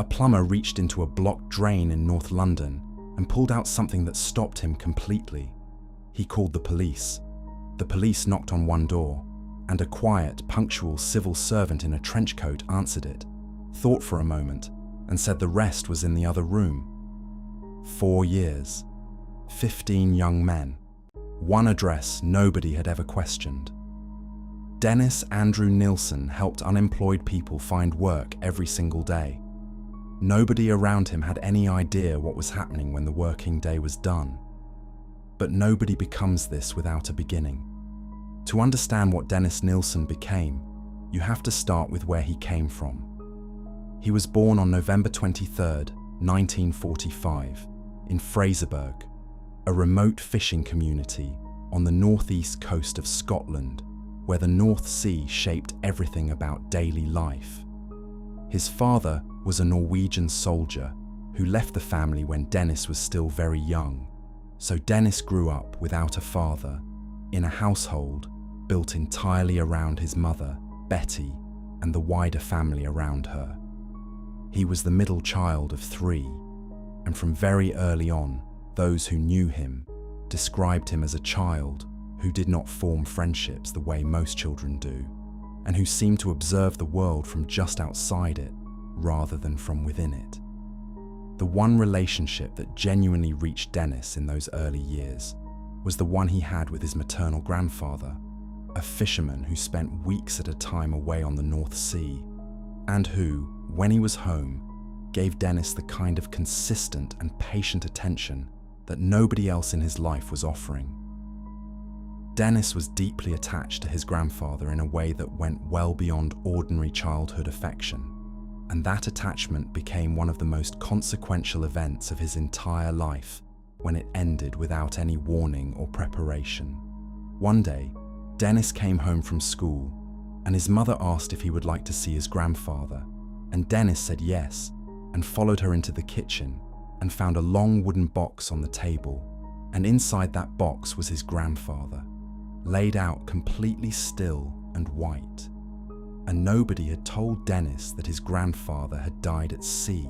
A plumber reached into a blocked drain in North London and pulled out something that stopped him completely. He called the police. The police knocked on one door, and a quiet, punctual civil servant in a trench coat answered it, thought for a moment, and said the rest was in the other room. 4 years, 15 young men, one address nobody had ever questioned. Dennis Andrew Nilsen helped unemployed people find work every single day. Nobody around him had any idea what was happening when the working day was done. But nobody becomes this without a beginning. To understand what Dennis Nilsen became, you have to start with where he came from. He was born on November 23, 1945, in Fraserburgh, a remote fishing community on the northeast coast of Scotland, where the North Sea shaped everything about daily life. His father was a Norwegian soldier who left the family when Dennis was still very young, so Dennis grew up without a father, in a household built entirely around his mother, Betty, and the wider family around her. He was the middle child of 3, and from very early on, those who knew him described him as a child who did not form friendships the way most children do, and who seemed to observe the world from just outside it rather than from within it. The one relationship that genuinely reached Dennis in those early years was the one he had with his maternal grandfather, a fisherman who spent weeks at a time away on the North Sea, and who, when he was home, gave Dennis the kind of consistent and patient attention that nobody else in his life was offering. Dennis was deeply attached to his grandfather in a way that went well beyond ordinary childhood affection, and that attachment became one of the most consequential events of his entire life when it ended without any warning or preparation. One day, Dennis came home from school, and his mother asked if he would like to see his grandfather, and Dennis said yes, and followed her into the kitchen and found a long wooden box on the table, and inside that box was his grandfather, laid out completely still and white. And nobody had told Dennis that his grandfather had died at sea,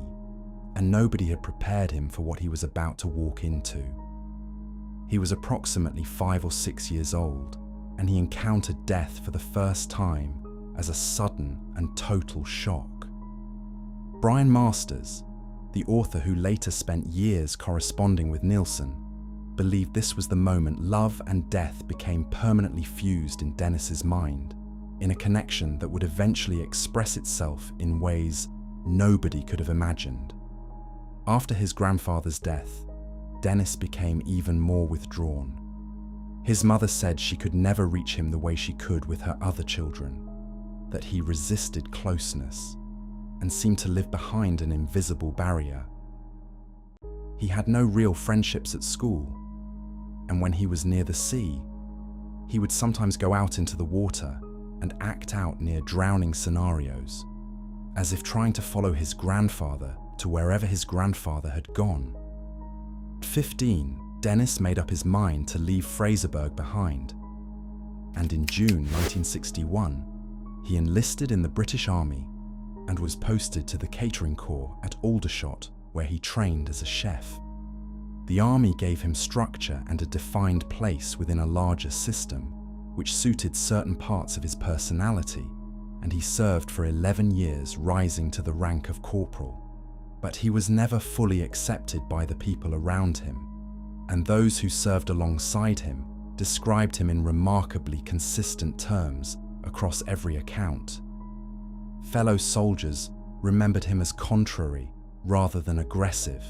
and nobody had prepared him for what he was about to walk into. He was approximately 5 or 6 years old, and he encountered death for the first time as a sudden and total shock. Brian Masters, the author who later spent years corresponding with Nilsen, believed this was the moment love and death became permanently fused in Dennis's mind, in a connection that would eventually express itself in ways nobody could have imagined. After his grandfather's death, Dennis became even more withdrawn. His mother said she could never reach him the way she could with her other children, that he resisted closeness and seemed to live behind an invisible barrier. He had no real friendships at school, and when he was near the sea, he would sometimes go out into the water and act out near drowning scenarios, as if trying to follow his grandfather to wherever his grandfather had gone. At 15, Dennis made up his mind to leave Fraserburgh behind, and in June 1961, he enlisted in the British Army and was posted to the catering corps at Aldershot, where he trained as a chef. The army gave him structure and a defined place within a larger system, which suited certain parts of his personality, and he served for 11 years, rising to the rank of corporal. But he was never fully accepted by the people around him, and those who served alongside him described him in remarkably consistent terms across every account. Fellow soldiers remembered him as contrary rather than aggressive,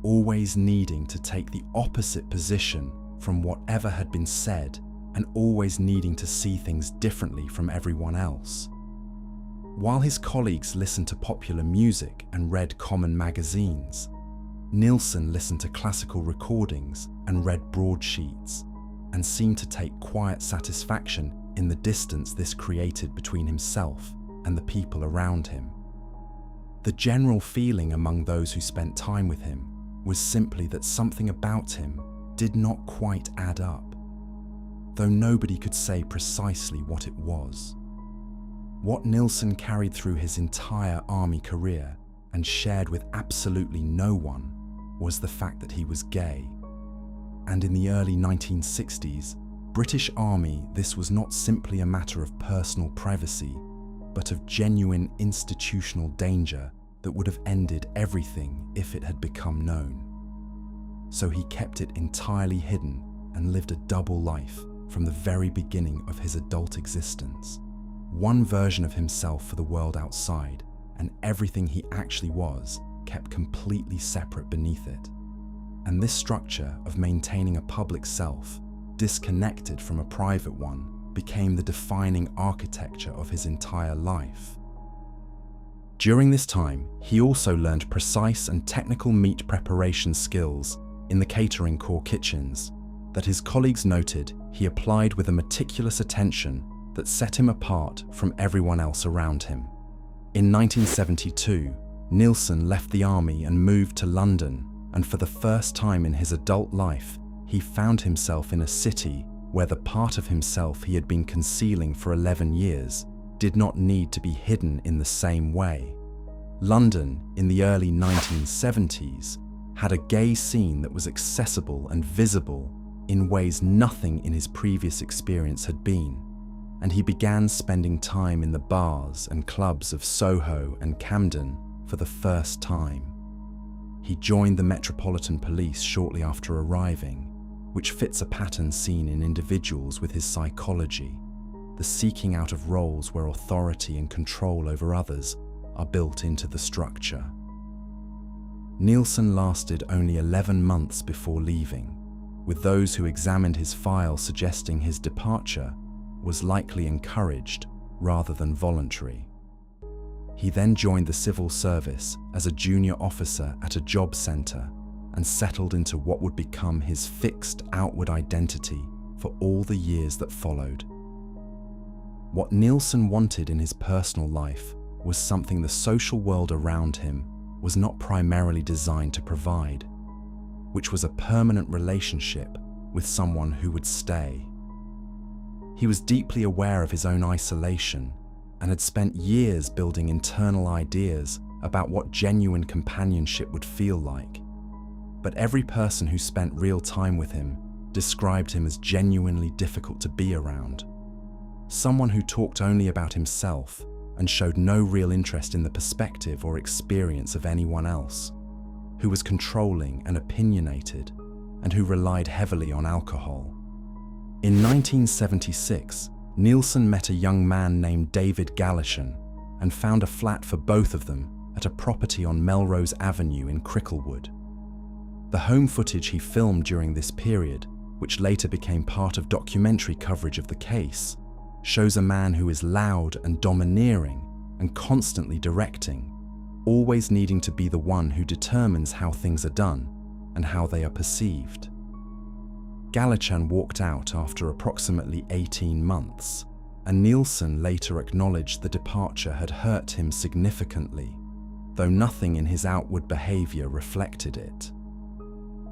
always needing to take the opposite position from whatever had been said, and always needing to see things differently from everyone else. While his colleagues listened to popular music and read common magazines, Nilsen listened to classical recordings and read broadsheets, and seemed to take quiet satisfaction in the distance this created between himself and the people around him. The general feeling among those who spent time with him was simply that something about him did not quite add up, though nobody could say precisely what it was. What Nilsen carried through his entire army career and shared with absolutely no one, was the fact that he was gay. And in the early 1960s, British Army, this was not simply a matter of personal privacy, but of genuine institutional danger that would have ended everything if it had become known. So he kept it entirely hidden and lived a double life from the very beginning of his adult existence. One version of himself for the world outside, and everything he actually was kept completely separate beneath it. And this structure of maintaining a public self, disconnected from a private one, became the defining architecture of his entire life. During this time, he also learned precise and technical meat preparation skills in the catering corps kitchens that his colleagues noted he applied with a meticulous attention that set him apart from everyone else around him. In 1972, Nilsen left the army and moved to London, and for the first time in his adult life, he found himself in a city where the part of himself he had been concealing for 11 years did not need to be hidden in the same way. London, in the early 1970s, had a gay scene that was accessible and visible in ways nothing in his previous experience had been, and he began spending time in the bars and clubs of Soho and Camden for the first time. He joined the Metropolitan Police shortly after arriving, which fits a pattern seen in individuals with his psychology, the seeking out of roles where authority and control over others are built into the structure. Nilsen lasted only 11 months before leaving, with those who examined his file suggesting his departure was likely encouraged rather than voluntary. He then joined the civil service as a junior officer at a job centre and settled into what would become his fixed outward identity for all the years that followed. What Nilsen wanted in his personal life was something the social world around him was not primarily designed to provide, which was a permanent relationship with someone who would stay. He was deeply aware of his own isolation and had spent years building internal ideas about what genuine companionship would feel like. But every person who spent real time with him described him as genuinely difficult to be around. Someone who talked only about himself and showed no real interest in the perspective or experience of anyone else, who was controlling and opinionated, and who relied heavily on alcohol. In 1976, Nilsen met a young man named David Galichan and found a flat for both of them at a property on Melrose Avenue in Cricklewood. The home footage he filmed during this period, which later became part of documentary coverage of the case, shows a man who is loud and domineering and constantly directing, always needing to be the one who determines how things are done and how they are perceived. Galichan walked out after approximately 18 months, and Nilsen later acknowledged the departure had hurt him significantly, though nothing in his outward behavior reflected it.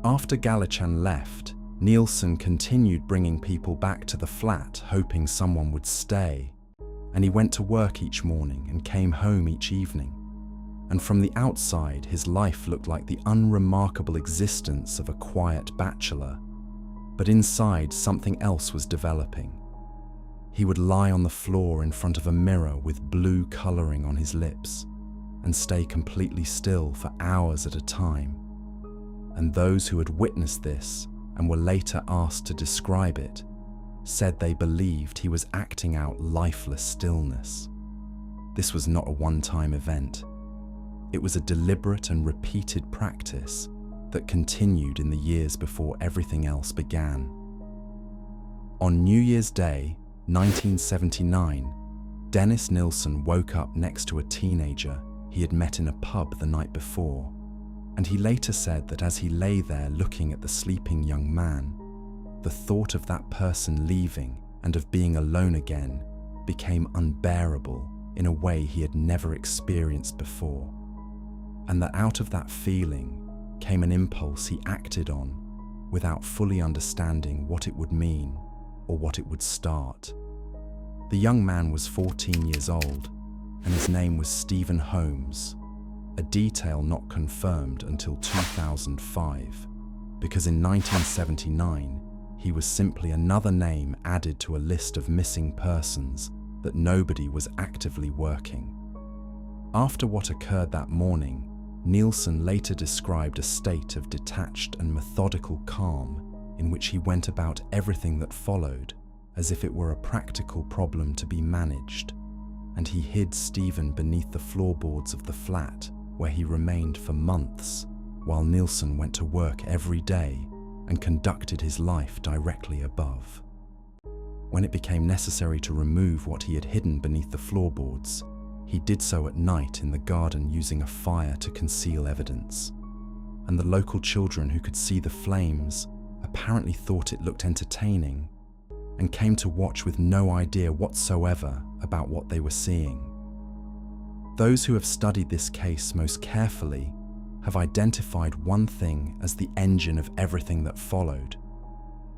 After Galichan left, Nilsen continued bringing people back to the flat, hoping someone would stay, and he went to work each morning and came home each evening. And from the outside, his life looked like the unremarkable existence of a quiet bachelor. But inside, something else was developing. He would lie on the floor in front of a mirror with blue colouring on his lips and stay completely still for hours at a time. And those who had witnessed this and were later asked to describe it said they believed he was acting out lifeless stillness. This was not a one-time event. It was a deliberate and repeated practice that continued in the years before everything else began. On New Year's Day, 1979, Dennis Nilsen woke up next to a teenager he had met in a pub the night before, and he later said that as he lay there looking at the sleeping young man, the thought of that person leaving and of being alone again became unbearable in a way he had never experienced before, and that out of that feeling came an impulse he acted on without fully understanding what it would mean or what it would start. The young man was 14 years old, and his name was Stephen Holmes, a detail not confirmed until 2005, because in 1979, he was simply another name added to a list of missing persons that nobody was actively working. After what occurred that morning, Nilsen later described a state of detached and methodical calm in which he went about everything that followed as if it were a practical problem to be managed, and he hid Stephen beneath the floorboards of the flat where he remained for months while Nilsen went to work every day and conducted his life directly above. When it became necessary to remove what he had hidden beneath the floorboards, he did so at night in the garden using a fire to conceal evidence, and the local children who could see the flames apparently thought it looked entertaining and came to watch with no idea whatsoever about what they were seeing. Those who have studied this case most carefully have identified one thing as the engine of everything that followed,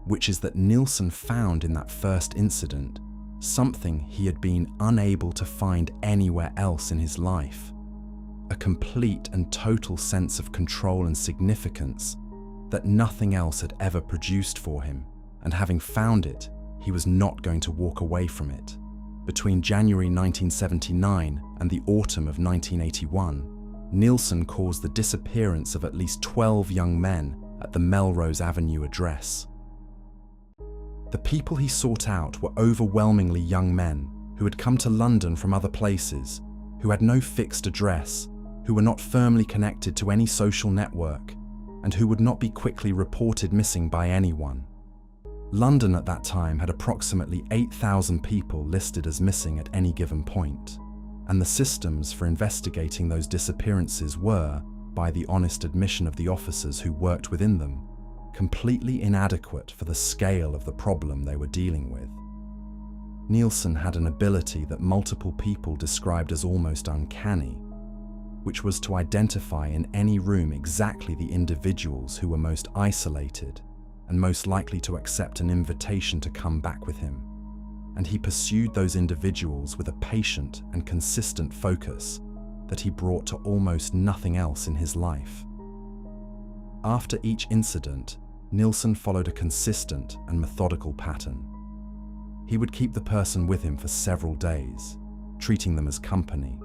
which is that Nilsen found in that first incident something he had been unable to find anywhere else in his life, a complete and total sense of control and significance that nothing else had ever produced for him, and having found it, he was not going to walk away from it. Between January 1979 and the autumn of 1981, Nilsen caused the disappearance of at least 12 young men at the Melrose Avenue address. The people he sought out were overwhelmingly young men who had come to London from other places, who had no fixed address, who were not firmly connected to any social network, and who would not be quickly reported missing by anyone. London at that time had approximately 8,000 people listed as missing at any given point, and the systems for investigating those disappearances were, by the honest admission of the officers who worked within them, completely inadequate for the scale of the problem they were dealing with. Nilsen had an ability that multiple people described as almost uncanny, which was to identify in any room exactly the individuals who were most isolated and most likely to accept an invitation to come back with him. And he pursued those individuals with a patient and consistent focus that he brought to almost nothing else in his life. After each incident, Nilsen followed a consistent and methodical pattern. He would keep the person with him for several days, treating them as company,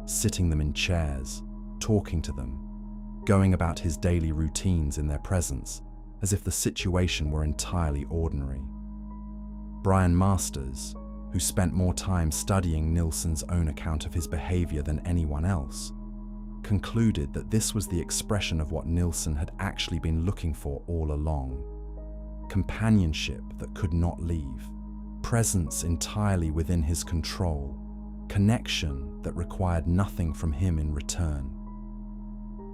sitting them in chairs, talking to them, going about his daily routines in their presence as if the situation were entirely ordinary. Brian Masters, who spent more time studying Nilsen's own account of his behavior than anyone else, concluded that this was the expression of what Nilsen had actually been looking for all along: companionship that could not leave, presence entirely within his control, connection that required nothing from him in return.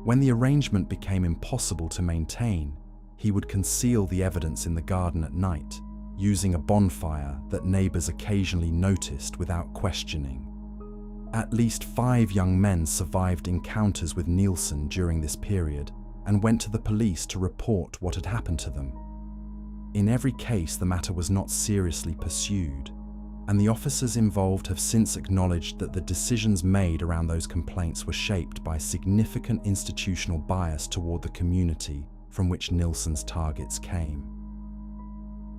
When the arrangement became impossible to maintain, he would conceal the evidence in the garden at night, using a bonfire that neighbors occasionally noticed without questioning. At least 5 young men survived encounters with Nilsen during this period and went to the police to report what had happened to them. In every case, the matter was not seriously pursued, and the officers involved have since acknowledged that the decisions made around those complaints were shaped by significant institutional bias toward the community from which Nilsen's targets came.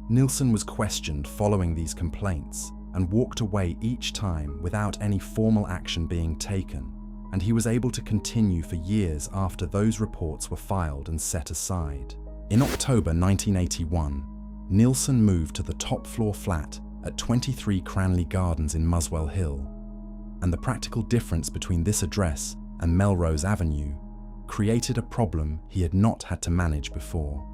Nilsen was questioned following these complaints and walked away each time without any formal action being taken, and he was able to continue for years after those reports were filed and set aside. In October 1981, Nilsen moved to the top floor flat at 23 Cranley Gardens in Muswell Hill, and the practical difference between this address and Melrose Avenue created a problem he had not had to manage before.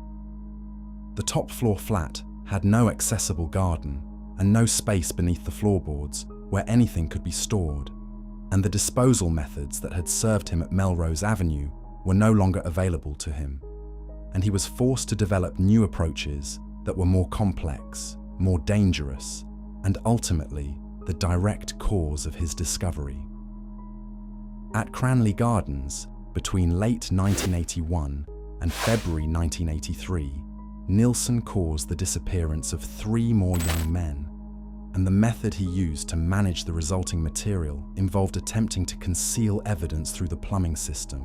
The top floor flat had no accessible garden and no space beneath the floorboards where anything could be stored, and the disposal methods that had served him at Melrose Avenue were no longer available to him, and he was forced to develop new approaches that were more complex, more dangerous, and ultimately the direct cause of his discovery. At Cranley Gardens, between late 1981 and February 1983, Nilsen caused the disappearance of 3 more young men, and the method he used to manage the resulting material involved attempting to conceal evidence through the plumbing system,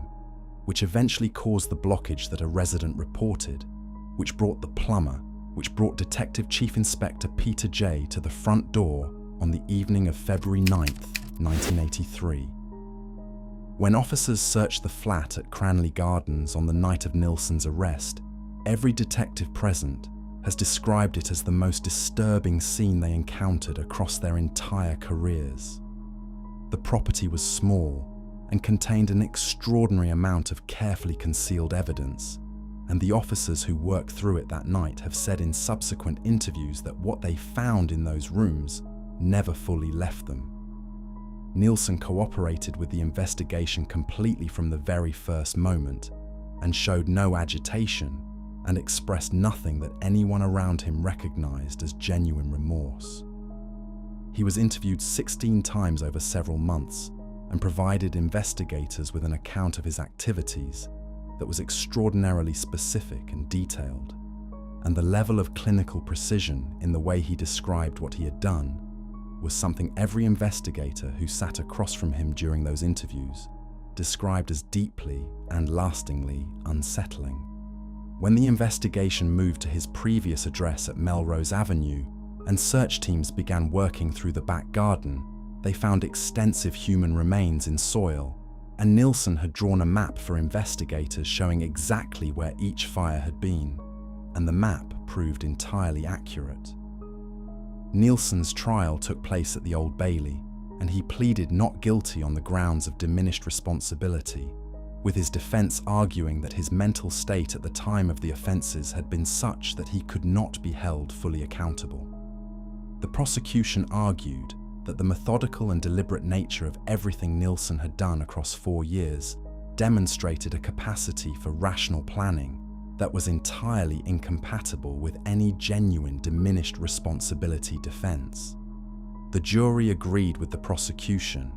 which eventually caused the blockage that a resident reported, which brought Detective Chief Inspector Peter J. to the front door on the evening of February 9th, 1983. When officers searched the flat at Cranley Gardens on the night of Nilsen's arrest, every detective present has described it as the most disturbing scene they encountered across their entire careers. The property was small and contained an extraordinary amount of carefully concealed evidence, and the officers who worked through it that night have said in subsequent interviews that what they found in those rooms never fully left them. Nilsen cooperated with the investigation completely from the very first moment and showed no agitation and expressed nothing that anyone around him recognized as genuine remorse. He was interviewed 16 times over several months and provided investigators with an account of his activities that was extraordinarily specific and detailed, and the level of clinical precision in the way he described what he had done was something every investigator who sat across from him during those interviews described as deeply and lastingly unsettling. When the investigation moved to his previous address at Melrose Avenue and search teams began working through the back garden, they found extensive human remains in soil, and Nilsen had drawn a map for investigators showing exactly where each fire had been, and the map proved entirely accurate. Nilsen's trial took place at the Old Bailey, and he pleaded not guilty on the grounds of diminished responsibility, with his defense arguing that his mental state at the time of the offences had been such that he could not be held fully accountable. The prosecution argued that the methodical and deliberate nature of everything Nilsen had done across 4 years demonstrated a capacity for rational planning that was entirely incompatible with any genuine diminished responsibility defense. The jury agreed with the prosecution,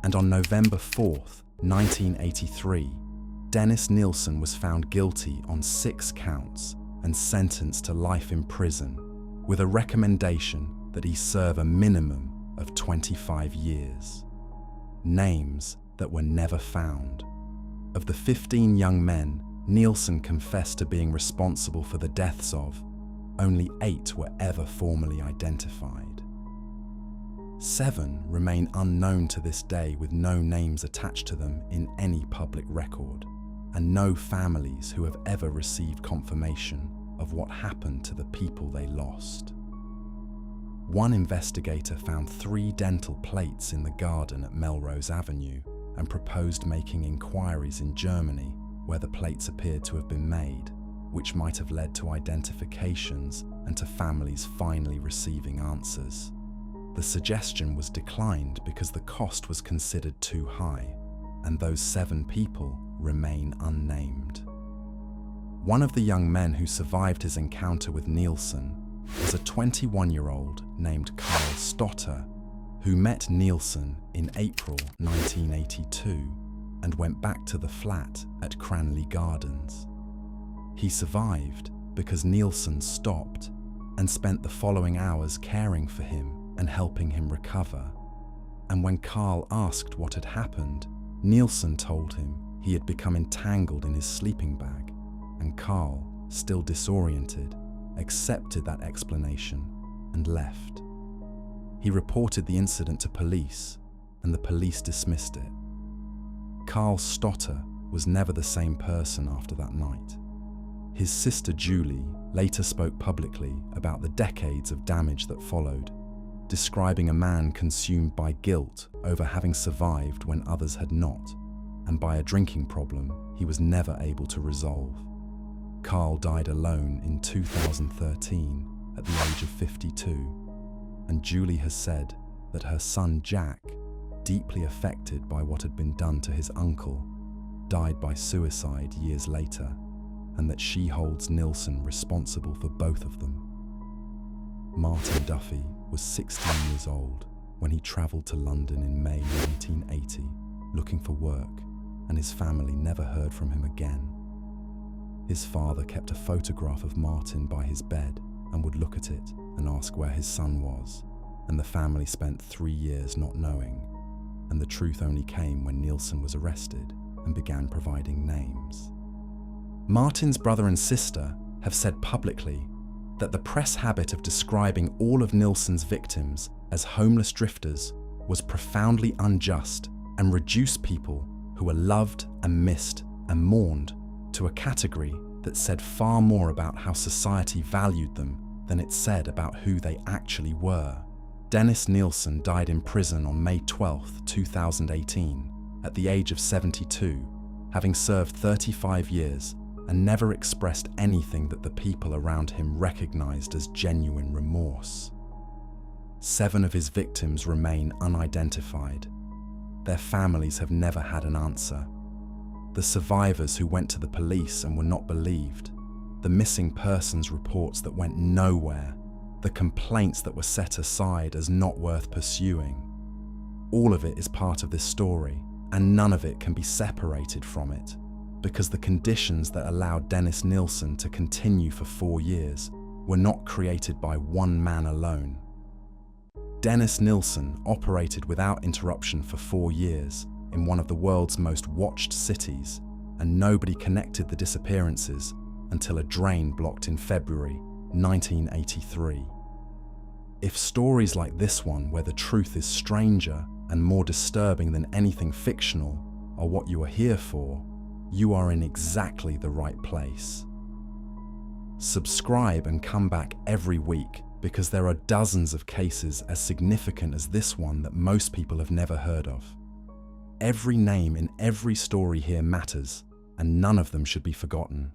and on November 4th, 1983, Dennis Nilsen was found guilty on 6 counts and sentenced to life in prison, with a recommendation that he serve a minimum of 25 years. Names that were never found. Of the 15 young men Nilsen confessed to being responsible for the deaths of, only 8 were ever formally identified. 7 remain unknown to this day, with no names attached to them in any public record, and no families who have ever received confirmation of what happened to the people they lost. One investigator found 3 dental plates in the garden at Melrose Avenue and proposed making inquiries in Germany where the plates appeared to have been made, which might have led to identifications and to families finally receiving answers. The suggestion was declined because the cost was considered too high, and those 7 people remain unnamed. One of the young men who survived his encounter with Nilsen was a 21-year-old named Carl Stotter, who met Nilsen in April 1982 and went back to the flat at Cranley Gardens. He survived because Nilsen stopped and spent the following hours caring for him and helping him recover. And when Carl asked what had happened, Nilsen told him he had become entangled in his sleeping bag, and Carl, still disoriented, accepted that explanation and left. He reported the incident to police, and the police dismissed it. Carl Stotter was never the same person after that night. His sister Julie later spoke publicly about the decades of damage that followed, describing a man consumed by guilt over having survived when others had not, and by a drinking problem he was never able to resolve. Carl died alone in 2013 at the age of 52, and Julie has said that her son Jack, deeply affected by what had been done to his uncle, died by suicide years later, and that she holds Nilsen responsible for both of them. Martin Duffy was 16 years old when he travelled to London in May 1980 looking for work, and his family never heard from him again. His father kept a photograph of Martin by his bed and would look at it and ask where his son was, and the family spent 3 years not knowing, and the truth only came when Nilsen was arrested and began providing names. Martin's brother and sister have said publicly that the press habit of describing all of Nilsen's victims as homeless drifters was profoundly unjust and reduced people who were loved and missed and mourned to a category that said far more about how society valued them than it said about who they actually were. Dennis Nilsen died in prison on May 12, 2018, at the age of 72, having served 35 years and never expressed anything that the people around him recognized as genuine remorse. 7 of his victims remain unidentified. Their families have never had an answer. The survivors who went to the police and were not believed, the missing persons reports that went nowhere, the complaints that were set aside as not worth pursuing. All of it is part of this story, and none of it can be separated from it, because the conditions that allowed Dennis Nilsen to continue for 4 years were not created by one man alone. Dennis Nilsen operated without interruption for 4 years in one of the world's most watched cities, and nobody connected the disappearances until a drain blocked in February 1983. If stories like this one, where the truth is stranger and more disturbing than anything fictional, are what you are here for, you are in exactly the right place. Subscribe and come back every week, because there are dozens of cases as significant as this one that most people have never heard of. Every name in every story here matters, and none of them should be forgotten.